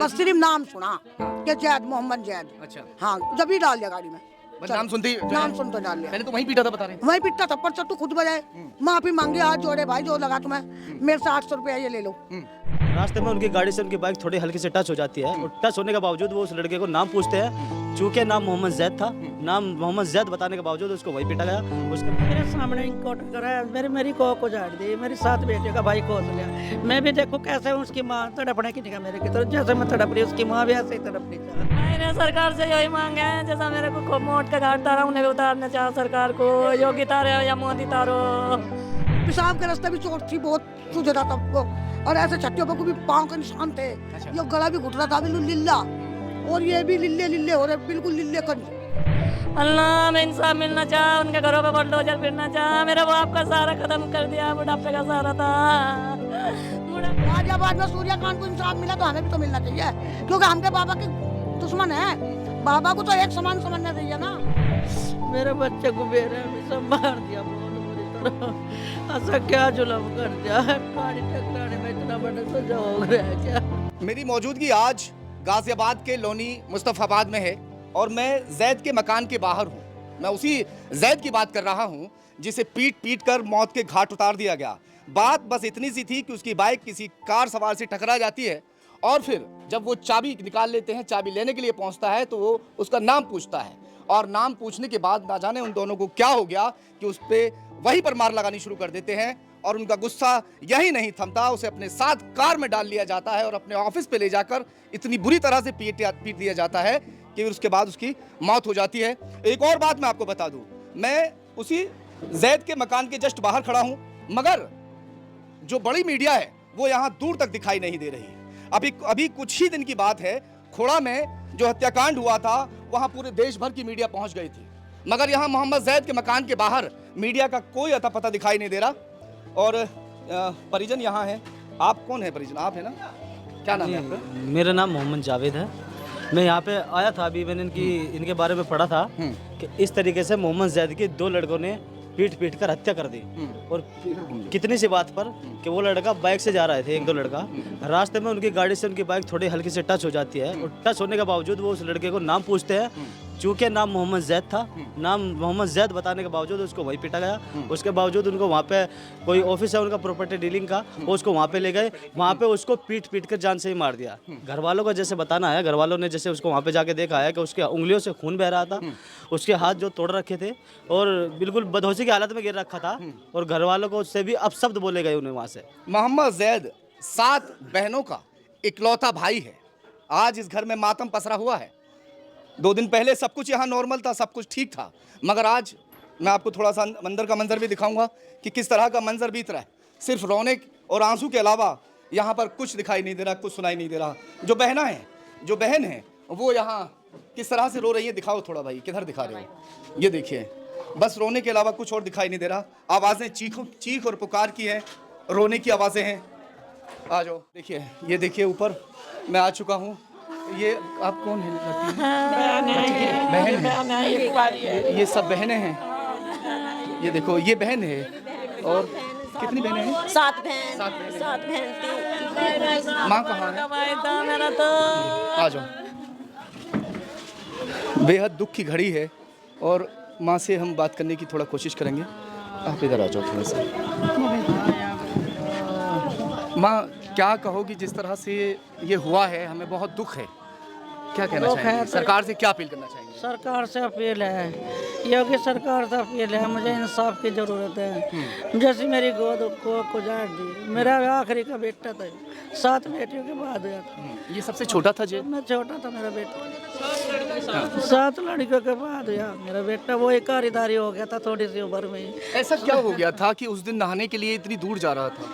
बस सिर्फ नाम सुना कि जैद, मोहम्मद जैद। अच्छा, हाँ, जब ही डाल दिया गाड़ी में। बस नाम सुनते ही नाम सुन तो डाल लिया। पहले तो वहीं पीटा था, बता रहे हैं। वहीं पिटता थप्पड़ से तू खुद बजाए, माफी मांगी, हाथ जोड़े भाई जो लगा तुम्हें, मेरे से 800 रुपया ये ले लो। रास्ते में उनकी गाड़ी से उनकी बाइक थोड़ी हल्की से टच हो जाती है और टच होने के बावजूद वो उस लड़के को नाम पूछते हैं। चूंकि नाम मोहम्मद जैद था, नाम मोहम्मद जैद बताने के बावजूद उसको वही पीटा गया। उसके मेरे सामने इनकाउंटर कराया, मेरी कोक उजाड़ दी, मेरी 7 बेटियों का भाई खोद लिया। मैं भी देखो कैसे उसकी माँ तड़पने की निगाह मेरे की तरफ, जैसे मैं तड़प रही उसकी माँ भी ऐसे ही तड़प रही। मैंने सरकार से यही मांगे हैं, जैसा मेरे को मोट का घाट तारा उन्हें भी उतारना चाहे सरकार को, योगी तारे या मोदी तारो। पेशाब के रास्ते भी चोट थी, बहुत सूझ रहा था वो, और ऐसे छट्टियों पर भी पाँव के निशान थे। ये गला भी घुट रहा था बिल्कुल लिल्ला, और ये भी लिल्ले लिल्ले हो रहे, बिल्कुल लिल्ले कंज। अल्लाह में इंसाफ मिलना चाह, उनके घरों पे बुलडोजर फिरना चाह। मेरे बाप का सारा खत्म कर दिया, बुढ़ापे का सारा था। गाजियाबाद में सूर्यकांत को इंसाफ मिला तो हमें भी तो मिलना चाहिए, क्योंकि हमके बाबा के दुश्मन है। बाबा को तो एक समान समझना चाहिए ना। मेरे बच्चे को बेरहमी से मार दिया बहुत बुरी तरह। ऐसा क्या जुल्म कर दिया, गाड़ी टकराने में इतना बड़ा सजा हो गया क्या। मेरी मौजूदगी आज गाजियाबाद के लोनी मुस्तफाबाद में है और मैं जैद के मकान के बाहर हूँ। मैं उसी जैद की बात कर रहा हूँ जिसे पीट पीट कर मौत के घाट उतार दिया गया। बात बस इतनी सी थी कि उसकी बाइक किसी कार सवार से टकरा जाती है और फिर जब वो चाबी निकाल लेते हैं, चाबी लेने के लिए पहुंचता है तो वो उसका नाम पूछता है और नाम पूछने के बाद ना जाने उन दोनों को क्या हो गया कि उस पर वहीं पर मार लगानी शुरू कर देते हैं और उनका गुस्सा यही नहीं थमता, उसे अपने साथ कार में डाल लिया जाता है और अपने ऑफिस पे ले जाकर इतनी बुरी तरह से पीट दिया जाता है कि उसके बाद उसकी मौत हो जाती है। एक और बात मैं आपको बता दूं, मैं उसी जैद के मकान के जस्ट बाहर खड़ा हूं, मगर जो बड़ी मीडिया है वो यहाँ दूर तक दिखाई नहीं दे रही। अभी कुछ ही दिन की बात है, खोड़ा में जो हत्याकांड हुआ था वहाँ पूरे देश भर की मीडिया पहुँच गई थी, मगर यहाँ मोहम्मद जैद के मकान के बाहर मीडिया का कोई अता पता दिखाई नहीं दे रहा। और परिजन यहाँ है। आप कौन है परिजन? आप है ना, क्या नाम है आपका? मेरा नाम मोहम्मद जावेद है। मैं यहाँ पे आया था, अभी मैंने इनके बारे में पढ़ा था कि इस तरीके से मोहम्मद जैद के 2 लड़कों ने पीट पीट कर हत्या कर दी। और कितनी सी बात पर कि वो लड़का बाइक से जा रहे थे, 1-2 लड़का, रास्ते में उनकी गाड़ी से उनकी बाइक थोड़ी हल्की से टच हो जाती है और टच होने के बावजूद वो उस लड़के को नाम पूछते हैं। चूंकि नाम मोहम्मद जैद था, नाम मोहम्मद जैद बताने के बावजूद उसको वही पीटा गया। उसके बावजूद उनको वहाँ पे कोई ऑफिस है उनका प्रॉपर्टी डीलिंग का, वो उसको वहाँ पे ले गए, वहाँ पे उसको पीट पीट कर जान से ही मार दिया। घर वालों का जैसे बताना है, घर वालों ने जैसे उसको वहाँ पे जाके देखा है कि उसके उंगलियों से खून बह रहा था, उसके हाथ जो तोड़ रखे थे और बिल्कुल बेहोशी की हालत में गिर रखा था और घर वालों को उससे भी अपशब्द बोले गए उन्हें वहाँ से। मोहम्मद जैद 7 बहनों का इकलौता भाई है। आज इस घर में मातम पसरा हुआ है। 2 दिन पहले सब कुछ यहाँ नॉर्मल था, सब कुछ ठीक था, मगर आज मैं आपको थोड़ा सा अंदर का मंजर भी दिखाऊंगा कि किस तरह का मंजर बीत रहा है। सिर्फ रौनक और आंसू के अलावा यहाँ पर कुछ दिखाई नहीं दे रहा, कुछ सुनाई नहीं दे रहा। जो बहन है वो यहाँ किस तरह से रो रही है, दिखाओ थोड़ा भाई, किधर दिखा रहे हो? ये देखिए, बस रोने के अलावा कुछ और दिखाई नहीं दे रहा। आवाज़ें चीख और पुकार की है, रोने की आवाज़ें हैं। आ जाओ, देखिए, ये देखिए ऊपर मैं आ चुका हूँ। ये आप कौन है? बहन है। ये सब बहनें हैं। ये देखो, ये बहन है। और कितनी बहनें हैं? 7 बहन। 7 बहन। थी। माँ कहाँ है? मेरा तो आ जाओ। बेहद दुख की घड़ी है और माँ से हम बात करने की थोड़ा कोशिश करेंगे। आप इधर आ जाओ थोड़ा सा। माँ, क्या कहोगी जिस तरह से ये हुआ है? हमें बहुत दुख है। क्या कहना चाहेंगे? सरकार से क्या अपील करना चाहेंगे? सरकार से अपील है, योगी सरकार से अपील है, मुझे इंसाफ की ज़रूरत है। जैसे मेरी गोद को उजाड़ दी, मेरा आखिरी का बेटा था, 7 बेटियों के बाद हुआ था। ये सबसे छोटा था जी? मैं छोटा था, मेरा बेटा 7 लड़कियों के बाद हुआ मेरा बेटा। वो एक कारीदारी हो गया था थोड़ी सी उम्र में ही। ऐसा क्या हो गया था कि उस दिन नहाने के लिए इतनी दूर जा रहा था?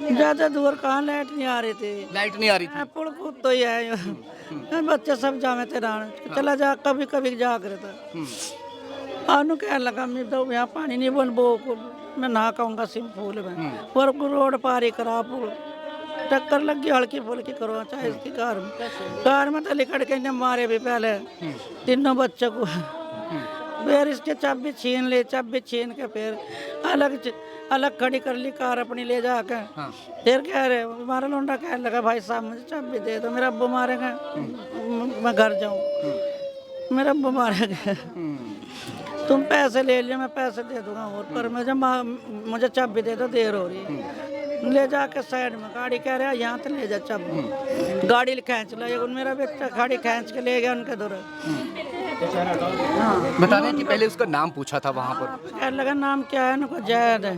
ज़्यादा दूर कहाँ, लाइट नहीं आ रही थी। लाइट नहीं आ रही थी? पुल कूद तो ही है, बच्चे सब जामे थे रहने, चला जा कभी कभी जाग रहा था। आनू क्या लगा, मैं तो यहाँ पानी नहीं बोल बो को मैं नहा कहूँगा सिम फूल में, और रोड पारी करा, पुल टक्कर लग गई, हल्की फुल्की करो चाहे इसकी कार में तो लिकड़ के मारे भी पहले 3 बच्चों को। फिर इसके चाबी छीन ले, चाबी छीन के फिर अलग खड़ी कर ली कार अपनी ले जाके। फिर कह रहे हमारा लौंडा कहने लगा भाई साहब मुझे चाबी दे दो, मेरा अब्बू मारेगा, मैं घर जाऊँ, मेरा अब्बू मारेगा। तुम पैसे ले लियो, मैं पैसे दे दूंगा और पर मुझे चाबी दे दो, देर हो रही है। ले जाके साइड में गाड़ी कह रहा यहाँ तो ले जा चाबी, गाड़ी खींच ला, मेरा बेटा गाड़ी खींच के ले गया उनके दूर। बता दें कि पहले उसका नाम पूछा था वहाँ पर, कहने लगा नाम क्या है, उनको जैद है।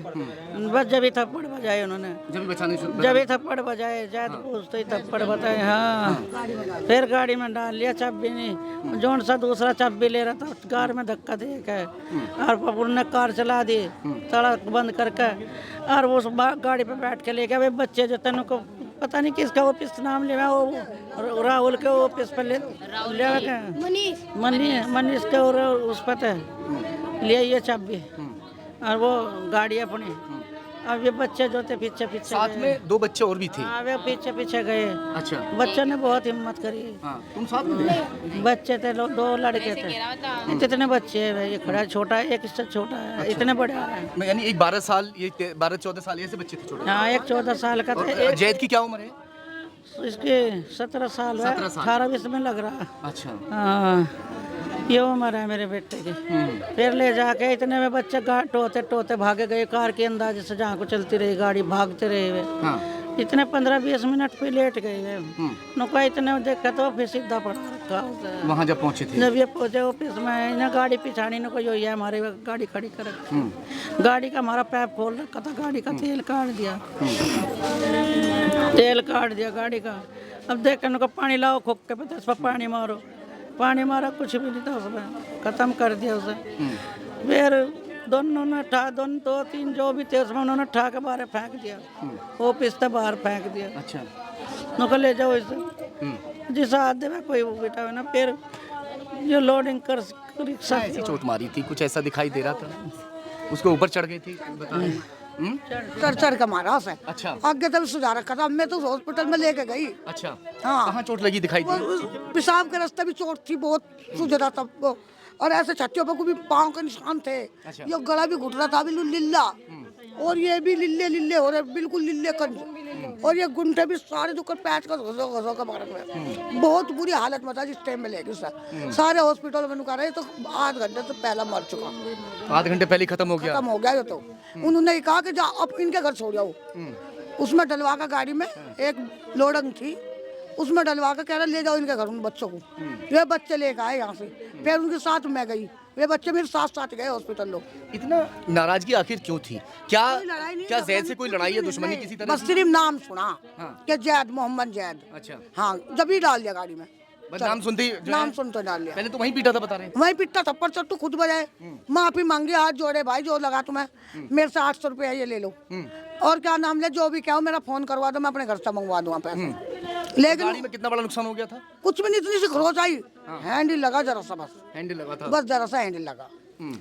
बस जब ही थप्पड़ बजाए उन्होंने, जब ही थप्पड़ बजाए जैद पूछते ही थप्पड़ बताए। हाँ फिर गाड़ी में डाल लिया, चाबी नहीं, जोन सा दूसरा चाबी ले रहा था, कार में धक्का दे के और पपुर ने कार चला दी सड़क बंद करके, और वो गाड़ी पे बैठ के ले गया। वे बच्चे जो तेन को पता नहीं किसका ऑफिस नाम लिया, वो राहुल के ऑफिस पे ले मनीष के और उस पर ले ये चाबी और वो गाड़ी अपनी। अब ये बच्चे जो थे पीछे पीछे साथ में 2 बच्चे और भी थे। हाँ वे पीछे पीछे गए। अच्छा, बच्चों ने बहुत हिम्मत करी। तुम साथ में थे? बच्चे थे 2 लड़के थे। इतने बच्चे हैं, ये खड़ा है छोटा है, एक इससे छोटा है। अच्छा। इतने बड़े है, यानी एक 12 साल, ये 12-14 साल ऐसे बच्चे थे छोटे। हाँ एक 14 साल का था। जैद की क्या उम्र है? इसके 17 साल है, 18-20 में लग रहा। अच्छा हाँ ये उम्र है मेरे बेटे की। फिर ले जाके इतने में बच्चे टोते टोते भागे गए कार के अंदाजे से, जहाँ को चलती रही गाड़ी, भागते रहे हुए। हाँ। इतने 15-20 मिनट पे लेट गए। नुका इतने देखा तो फिर सीधा पड़ा रखा वहाँ जब पहुँचे थे। जब ये पहुँचे ऑफिस में, इन्हें गाड़ी पिछाड़ी ने कोई है हमारे गाड़ी खड़ी कर, गाड़ी का हमारा पैप खोल रखा था, गाड़ी का तेल काट दिया, तेल काट दिया गाड़ी का। अब देख उनको पानी लाओ, खोक के पे इस पर पानी मारो, पानी मारा, कुछ भी नहीं था उसमें, खत्म कर दिया उसे। फिर दोनों ने 2-3 जो भी थे उसमें उन्होंने ठा के बाहर फेंक दिया, ऑफिस से बाहर फेंक दिया। अच्छा, नुको ले जाओ इसे जिस आदमी में कोई वो बेटा है ना। फिर जो लोडिंग कर रिक्शा चोट मारी थी, कुछ ऐसा दिखाई दे रहा था, उसके ऊपर चढ़ गई थी, चढ़ के मारा उसे। अच्छा, आगे तक सुझा रखा था, मैं तो हॉस्पिटल में लेके गई। अच्छा, हाँ कहाँ चोट लगी दिखाई दी? पेशाब के रास्ते भी चोट थी, बहुत सूझ रहा था वो, और ऐसे छत्तियों पर भी पाँव के निशान थे। अच्छा। ये गला भी घुट रहा था बिल्कुल लिल्ला, और ये भी लिल्ले लिल्ले हो रहे, बिल्कुल लिल्ले कंज, और ये गुंठे भी सारे दुकान पैच का घसो का बारे में बहुत बुरी हालत में था जिस टाइम में लेके सर। सारे हॉस्पिटल में नुका रहे तो 8 घंटे तो पहला मर चुका, 8 घंटे पहले खत्म हो गया ये तो। उन्होंने कहा कि जा अब इनके घर छोड़ जाओ, उसमें डलवा का गाड़ी में एक लोडंग थी, उसमें डलवा कर कह रहा ले जाओ इनके घर उन बच्चों को। वे बच्चे लेकर आए यहाँ से, फिर उनके साथ मैं गई, वे बच्चे मेरे साथ गए हॉस्पिटल लोग। इतना नाराजगी आखिर क्यों थी? क्या लड़ाई नहीं, क्या जैद से कोई लड़ाई है, दुश्मनी किसी तरह? बस सिर्फ नाम सुना कि जैद, मोहम्मद जैद। अच्छा, हाँ जब ही डाल दिया गाड़ी में, बस नाम सुनते ही नाम सुनते डाल लिया। पहले तो वहीं पीटा था बता रहे? वहीं पिटता थप्पड़ चट्टू खुद बजाए, माफी मांगी, हाथ जोड़े, भाई जो लगा तुम्हें, मेरे से 800 रुपया ये ले लो, और क्या नाम ले, जो भी क्या हो मेरा फोन करवा दो, मैं अपने घर से मंगवा दूंगा पैसे। लेकिन गाड़ी में कितना बड़ा नुकसान हो गया था? कुछ भी नहीं, इतनी सी खरोच आई, हैंडल लगा जरा सा, बस हैंडल लगा था, बस जरा सा हैंडल लगा।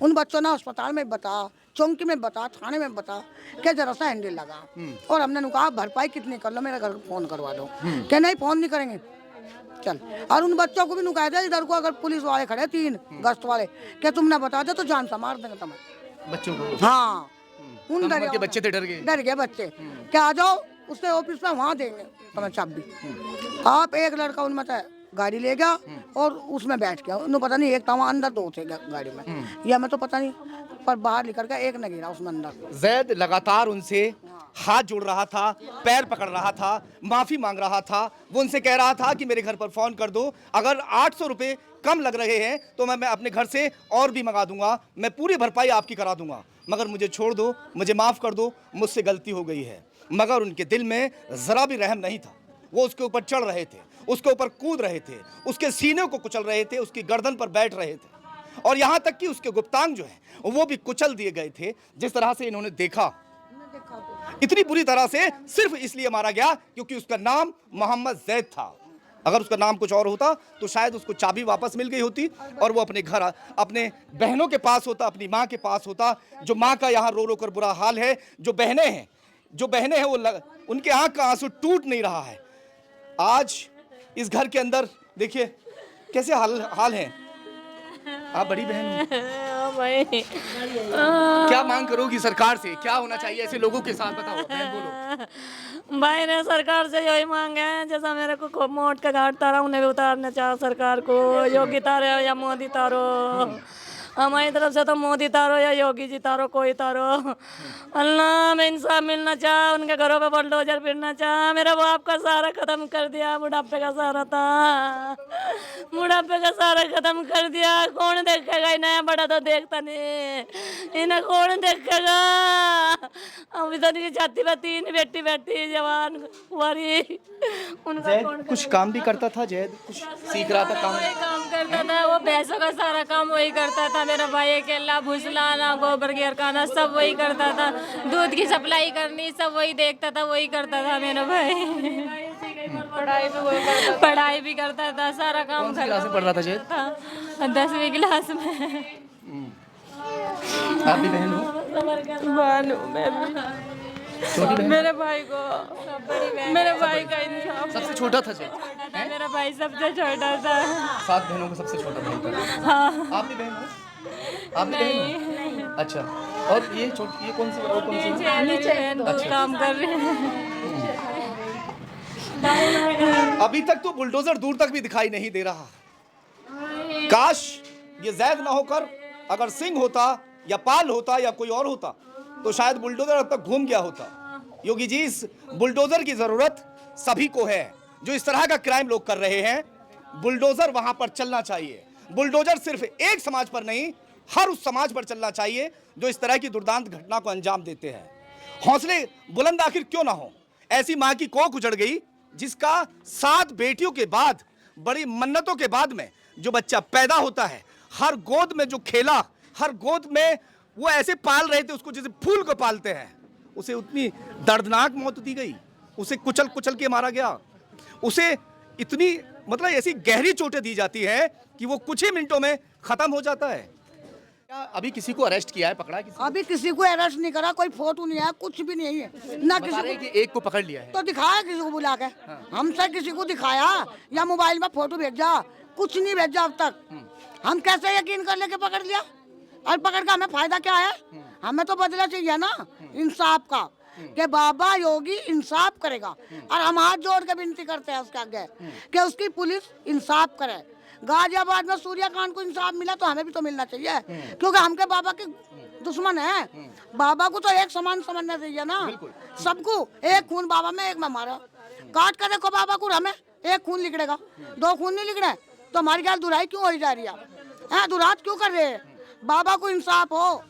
उन बच्चों ने अस्पताल में बता, चौकी में बता, थाने में बता कि जरा सा हैंडल लगा, और हमने कहा भरपाई कितनी कर लो, मेरे घर फोन करवा दो, क्या नहीं फोन नहीं करेंगे चल। और उन बच्चों को भी नुकाया था, इधर को अगर पुलिस वाले खड़े 3 गश्त वाले, क्या तुमने बता दे तो जान से मार देंगे तुम्हें बच्चों को। हाँ उन के बच्चे थे, डर गए बच्चे, क्या आ जाओ उसके ऑफिस में, वहाँ देंगे तुम्हें चाबी। आप एक लड़का उनमें था, गाड़ी ले गया और उसमें बैठ गया, उन्हें पता नहीं एक था वहाँ अंदर, 2 थे गाड़ी में, या मैं तो पता नहीं, पर बाहर निकल के एक न गिरा उसमें अंदर। जैद लगातार उनसे हाथ जोड़ रहा था, पैर पकड़ रहा था, माफी मांग रहा था, वो उनसे कह रहा था कि मेरे घर पर फोन कर दो, अगर 800 रुपये कम लग रहे हैं तो मैं अपने घर से और भी मंगा दूंगा, मैं पूरी भरपाई आपकी करा दूंगा, मगर मुझे छोड़ दो, मुझे माफ़ कर दो, मुझसे गलती हो गई है। मगर उनके दिल में ज़रा भी रहम नहीं था, वो उसके ऊपर चढ़ रहे थे, उसके ऊपर कूद रहे थे, उसके सीने को कुचल रहे थे, उसकी गर्दन पर बैठ रहे थे, और यहाँ तक कि उसके गुप्तांग जो है वो भी कुचल दिए गए थे। जिस तरह से इन्होंने देखा, इतनी बुरी तरह से सिर्फ इसलिए मारा गया क्योंकि उसका नाम मोहम्मद जैद था। अगर उसका नाम कुछ और होता तो शायद उसको चाबी वापस मिल गई होती और वो अपने घर, अपने बहनों के पास होता, अपनी माँ के पास होता, जो माँ का यहाँ रो रो कर बुरा हाल है। जो बहनें हैं वो उनके आँख का आंसू टूट नहीं रहा है। आज इस घर के अंदर देखिए कैसे हाल है। आप बड़ी बहन हो? भाई। क्या मांग करोगी सरकार से, क्या होना चाहिए ऐसे लोगों के साथ, बताओ बहन, बोलो। भाई ने सरकार से यही मांगे हैं, जैसा मेरे को खूब मोट का घाट तारा उन्हें भी उतारना चाहे सरकार को। योगी तारो या मोदी तारो, हमारी तरफ से तो मोदी तारो या योगी जी तारो, कोई तारो। अल्लाह में इंसाफ मिलना चाह, उनके घरों पे बुलडोजर फिरना चाह। मेरे बाप का सारा खत्म कर दिया, बुढ़ापे का सारा था, बुढ़ापे का सारा खत्म कर दिया। कौन देखेगा इन्हें, बड़ा तो देखता नहीं, इन्हें कौन देखेगा। अभी तो नहीं जाती बा, 3 बेटी बेटी जवान कुंवारी, उनका जैद कौन कुछ काम भी करता था, जैद कुछ सीख रहा था काम। वही काम करता था, वो पैसों का सारा काम वही करता था। मेरा भाई अकेला भूसलाना, गोबर घेर खाना सब वही करता था। दूध की सप्लाई करनी सब वही देखता था, वही करता था मेरा भाई। पढ़ाई भी करता था, सारा काम कौन सी क्लास में पढ़ रहा था जैद? था 10वीं क्लास में। आप भी बहन हो? बहन हूँ मैं भी। छोटी बहन? मेरे भाई को, मेरे भाई का इंसाफ। सबसे छोटा था जैद? मेरा भाई सबसे छोटा था। 7 बहनों को सबसे छोटा भाई था। हाँ। आप भी बहन हो? आप भी बहन हो? अच्छा, और ये छोटी, ये कौन सी और कौन सी? नीचे काम कर रहे हैं। अभी तक तो बुलडोजर दूर तक भी दिखाई नहीं दे रहा। काश ये जैद ना होकर अगर सिंह होता या पाल होता या कोई और होता तो शायद बुलडोजर अब तक घूम गया होता। योगी जी, इस बुलडोजर की जरूरत सभी को है। जो इस तरह का क्राइम लोग कर रहे हैं, बुलडोजर वहां पर चलना चाहिए। बुलडोजर सिर्फ एक समाज पर नहीं, हर उस समाज पर चलना चाहिए जो इस तरह की दुर्दांत घटना को अंजाम देते हैं। हौसले बुलंद आखिर क्यों ना हो। ऐसी मां की कोख उजड़ गई जिसका 7 बेटियों के बाद, बड़ी मन्नतों के बाद में जो बच्चा पैदा होता है, हर गोद में जो खेला, हर गोद में वो ऐसे पाल रहे थे उसको जैसे फूल को पालते हैं, उसे उतनी दर्दनाक मौत दी गई, उसे कुचल कुचल के मारा गया, उसे इतनी मतलब ऐसी गहरी चोटें दी जाती है कि वो कुछ ही मिनटों में खत्म हो जाता है। क्या अभी किसी को अरेस्ट किया है, पकड़ा है किसी? अभी किसी को अरेस्ट नहीं करा, कोई फोटो नहीं आया, कुछ भी नहीं है ना। बता किसी रहे को हैं कि एक को पकड़ लिया है। तो दिखाया किसी को बुला के, हमसे किसी को दिखाया या मोबाइल में फोटो भेजा, कुछ नहीं भेजा अब तक। हम कैसे यकीन कर लेके पकड़ लिया, और पकड़ का हमें फायदा क्या है? हमें तो बदला चाहिए ना इंसाफ का, कि बाबा योगी इंसाफ करेगा। और हम हाथ जोड़ के विनती करते हैं उसके आगे कि उसकी पुलिस इंसाफ करे। गाजियाबाद में सूर्यकांत को इंसाफ मिला तो हमें भी तो मिलना चाहिए, क्योंकि हमके बाबा के दुश्मन है। बाबा को तो एक समान समझना चाहिए ना, सबको। एक खून बाबा में, एक में हमारा। काट कर देखो बाबा को, हमें एक खून लिखड़ेगा, 2 खून नहीं लिखड़े तो हमारी क्या दुराई क्यों हो जा रही है? दुरात क्यों कर रहे हैं? बाबा को इंसाफ हो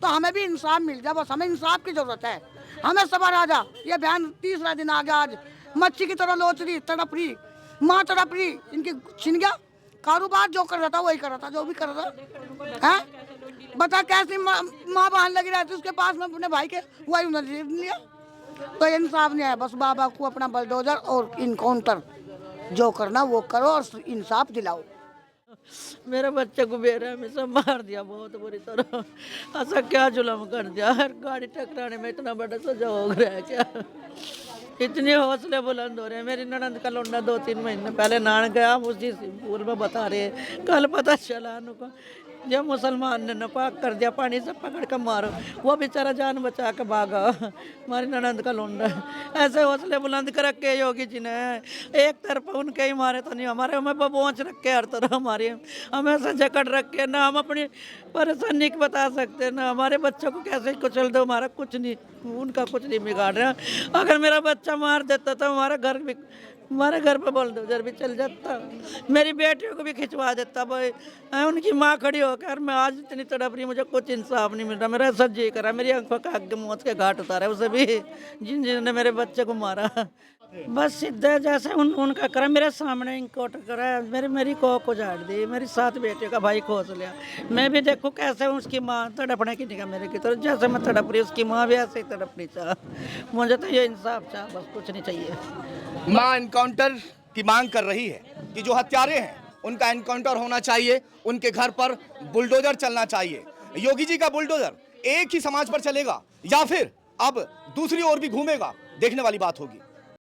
तो हमें भी इंसाफ मिल जाए, बस हमें इंसाफ की जरूरत है। हमें सबर आ जा। ये बहन 3रा दिन आ गया, आज मच्छी की तरह लोच रही, तड़प रही, माँ तड़प रही, इनकी छिन गया। कारोबार जो कर रहा था वही कर रहा था, जो भी कर रहा था है। बता कैसी माँ बहन लगी रहती उसके पास में अपने भाई के, वही उन्होंने लिया। तो इंसाफ नहीं है, बस बाबा को अपना बुलडोजर और इनकाउंटर जो करना वो करो और इंसाफ दिलाओ। मेरे बच्चे को बेरहमी से मार दिया बहुत बुरी तरह। ऐसा क्या जुल्म कर दिया, हर गाड़ी टकराने में इतना बड़ा सजा हो गया है क्या? इतने हौसले बुलंद हो रहे हैं। मेरी ननंद का लौंडा 2-3 महीने पहले नान गया, उसी स्कूल में बता रहे हैं, कल पता चला उनको जब मुसलमान ने नपाक कर दिया, पानी से पकड़ कर मारो, वो बेचारा जान बचा के भागा। हमारी ननंद का लौंडा ऐसे हौसले बुलंद कर रखे योगी जी ने। एक तरफ उनके ही मारे तो नहीं, हमारे हमें पहुँच रखे हर तरह, हमारी हमें ऐसे जकड़ रखे, ना हम अपनी परेशानी बता सकते, ना हमारे बच्चों को कैसे कुचल दो, हमारा कुछ नहीं, उनका कुछ नहीं बिगाड़ रहा। अगर मेरा बच्चा मार देता तो हमारे घर पे बुलडोजर भी चल जाता, मेरी बेटियों को भी खिंचवा देता। भाई उनकी माँ खड़ी होकर, मैं आज इतनी तड़प रही, मुझे कुछ इंसाफ नहीं मिल रहा। मेरा ऐसा जी करा, मेरी आंखों के आगे मौत के घाट उतारा उसे भी, जिन्होंने मेरे बच्चे को मारा। बस सीधे जैसे उनका करा, मेरे सामने इनकाउंटर करा, मेरी कोख उजाड़ दी, मेरी 7 बेटियों का भाई खोस लिया। मैं भी देखो कैसे उसकी माँ तड़पने की निगाह मेरे की तरफ, जैसे मैं तड़प रही उसकी माँ भी ऐसे ही तड़पनी चाह। मुझे तो ये इंसाफ चाह, बस कुछ नहीं चाहिए। मां एनकाउंटर की मांग कर रही है कि जो हत्यारे हैं उनका एनकाउंटर होना चाहिए, उनके घर पर बुलडोजर चलना चाहिए। योगी जी का बुलडोजर एक ही समाज पर चलेगा या फिर अब दूसरी ओर भी घूमेगा, देखने वाली बात होगी।